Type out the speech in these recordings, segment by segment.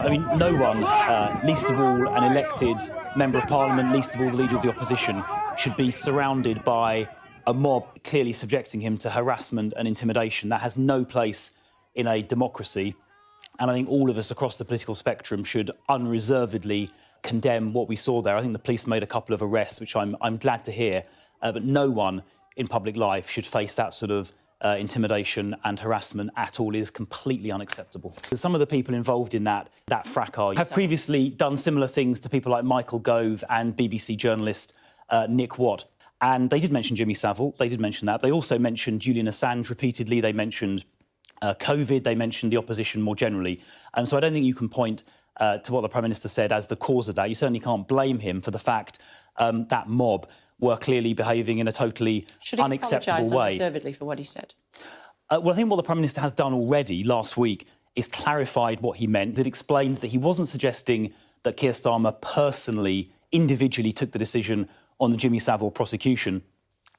I mean, no one, least of all an elected member of parliament, least of all the leader of the opposition, should be surrounded by a mob clearly subjecting him to harassment and intimidation. That has no place in a democracy. And I think all of us across the political spectrum should unreservedly condemn what we saw there. I think the police made a couple of arrests, which I'm glad to hear. But no one in public life should face that sort of intimidation and harassment at all. It is completely unacceptable. Some of the people involved in that fracas have previously done similar things to people like Michael Gove and BBC journalist Nick Watt. And they did mention Jimmy Savile. They did mention that. They also mentioned Julian Assange repeatedly. They mentioned COVID. They mentioned the opposition more generally. And so I don't think you can point to what the Prime Minister said as the cause of that. You certainly can't blame him for the fact that mob were clearly behaving in a totally unacceptable way. Should he apologise unreservedly for what he said? Well, I think what the Prime Minister has done already last week is clarified what he meant. It explains that he wasn't suggesting that Keir Starmer personally, individually took the decision on the Jimmy Savile prosecution.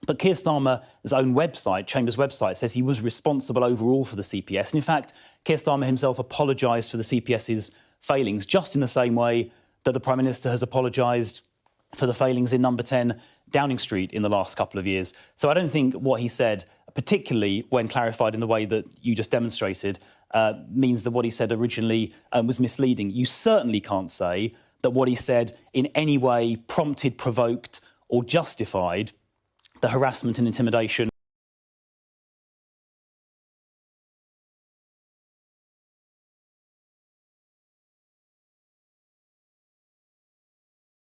But Keir Starmer's own website, Chamber's website, says he was responsible overall for the CPS. And in fact, Keir Starmer himself apologised for the CPS's failings, just in the same way that the Prime Minister has apologised for the failings in number 10 Downing Street in the last couple of years. So I don't think what he said, particularly when clarified in the way that you just demonstrated, means that what he said originally was misleading. You certainly can't say that what he said in any way prompted, provoked or justified the harassment and intimidation